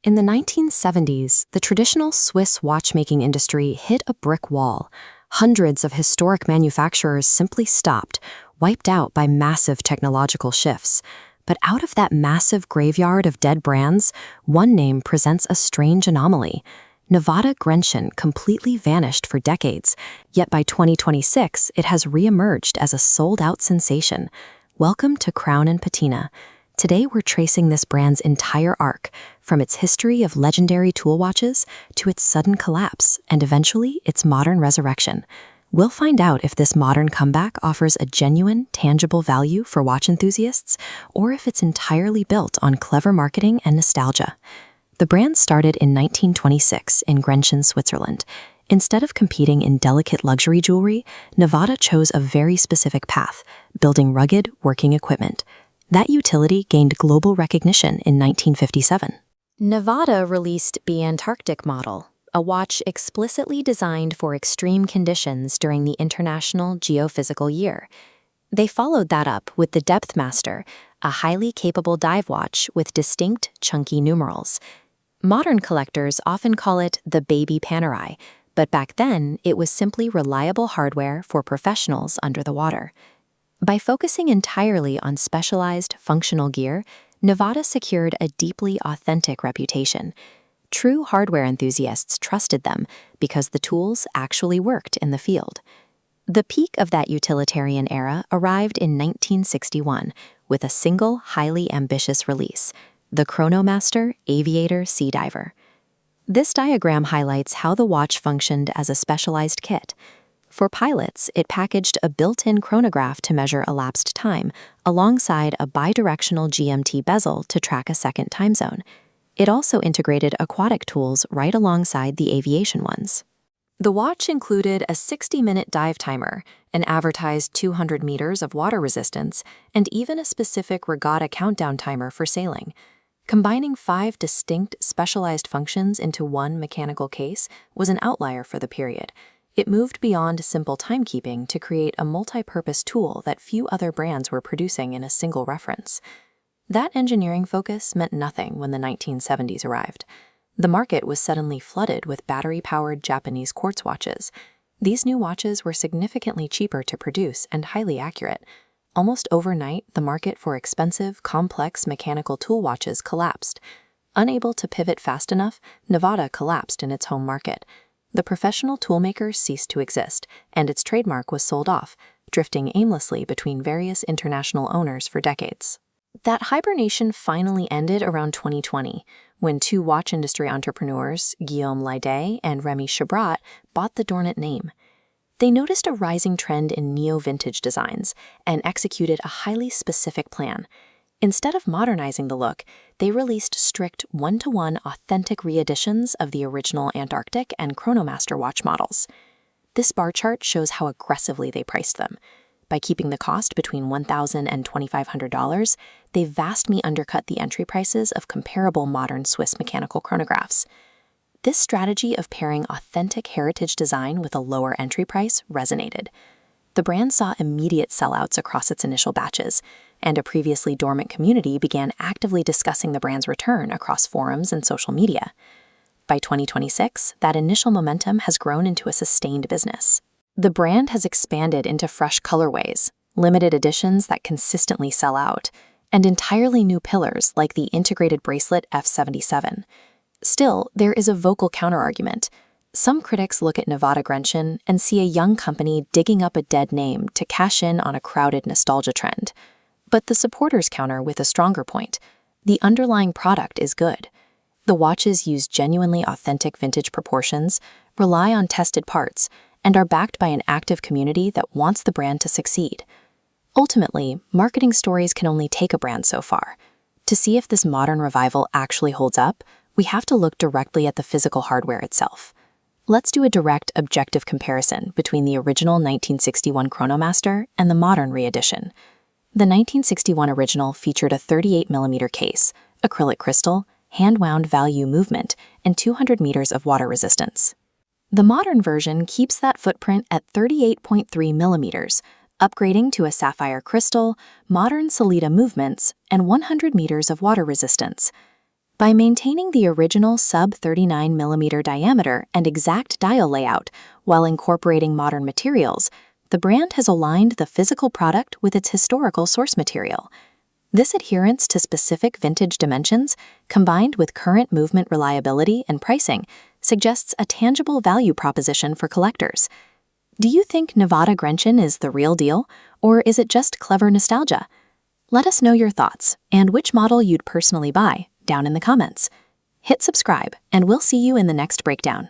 In the 1970s, the traditional Swiss watchmaking industry hit a brick wall. Hundreds of historic manufacturers simply stopped, wiped out by massive technological shifts. But out of that massive graveyard of dead brands, one name presents a strange anomaly. Nivada Grenchen completely vanished for decades, yet by 2026, it has re-emerged as a sold-out sensation. Welcome to Crown Patina. Today we're tracing this brand's entire arc, from its history of legendary tool watches to its sudden collapse and eventually its modern resurrection. We'll find out if this modern comeback offers a genuine, tangible value for watch enthusiasts, or if it's entirely built on clever marketing and nostalgia. The brand started in 1926 in Grenchen, Switzerland. Instead of competing in delicate luxury jewelry, Nivada chose a very specific path, building rugged, working equipment. That utility gained global recognition in 1957. Nivada released the Antarctic model, a watch explicitly designed for extreme conditions during the International Geophysical Year. They followed that up with the Depthmaster, a highly capable dive watch with distinct, chunky numerals. Modern collectors often call it the baby Panerai, but back then it was simply reliable hardware for professionals under the water. By focusing entirely on specialized, functional gear, Nivada secured a deeply authentic reputation. True hardware enthusiasts trusted them because the tools actually worked in the field. The peak of that utilitarian era arrived in 1961 with a single, highly ambitious release, the Chronomaster Aviator Sea Diver. This diagram highlights how the watch functioned as a specialized kit. For pilots, it packaged a built-in chronograph to measure elapsed time, alongside a bidirectional GMT bezel to track a second time zone. It also integrated aquatic tools right alongside the aviation ones. The watch included a 60-minute dive timer, an advertised 200 meters of water resistance, and even a specific regatta countdown timer for sailing. Combining 5 distinct, specialized functions into one mechanical case was an outlier for the period. It moved beyond simple timekeeping to create a multi-purpose tool that few other brands were producing in a single reference. That engineering focus meant nothing when the 1970s arrived. The market was suddenly flooded with battery-powered Japanese quartz watches. These new watches were significantly cheaper to produce and highly accurate. Almost overnight, the market for expensive, complex mechanical tool watches collapsed. Unable to pivot fast enough, Nivada collapsed in its home market. The professional toolmaker ceased to exist, and its trademark was sold off, drifting aimlessly between various international owners for decades. That hibernation finally ended around 2020, when two watch industry entrepreneurs, Guillaume Lydé and Remy Chabrat, bought the Dornat name. They noticed a rising trend in neo-vintage designs and executed a highly specific plan. Instead of modernizing the look, they released strict one-to-one authentic re-editions of the original Antarctic and Chronomaster watch models. This bar chart shows how aggressively they priced them. By keeping the cost between $1,000 and $2,500, they vastly undercut the entry prices of comparable modern Swiss mechanical chronographs. This strategy of pairing authentic heritage design with a lower entry price resonated. The brand saw immediate sellouts across its initial batches, and a previously dormant community began actively discussing the brand's return across forums and social media. By 2026, that initial momentum has grown into a sustained business. The brand has expanded into fresh colorways, limited editions that consistently sell out, and entirely new pillars like the integrated bracelet F77. Still, there is a vocal counterargument. Some critics look at Nivada Grenchen and see a young company digging up a dead name to cash in on a crowded nostalgia trend. But the supporters counter with a stronger point. The underlying product is good. The watches use genuinely authentic vintage proportions, rely on tested parts, and are backed by an active community that wants the brand to succeed. Ultimately, marketing stories can only take a brand so far. To see if this modern revival actually holds up, we have to look directly at the physical hardware itself. Let's do a direct, objective comparison between the original 1961 Chronomaster and the modern re-edition. The 1961 original featured a 38mm case, acrylic crystal, hand-wound Valjoux movement, and 200 meters of water resistance. The modern version keeps that footprint at 38.3 millimeters, upgrading to a sapphire crystal, modern Sellita movements, and 100 meters of water resistance. By maintaining the original sub-39mm diameter and exact dial layout while incorporating modern materials, the brand has aligned the physical product with its historical source material. This adherence to specific vintage dimensions, combined with current movement reliability and pricing, suggests a tangible value proposition for collectors. Do you think Nivada Grenchen is the real deal, or is it just clever nostalgia? Let us know your thoughts and which model you'd personally buy down in the comments. Hit subscribe, and we'll see you in the next breakdown.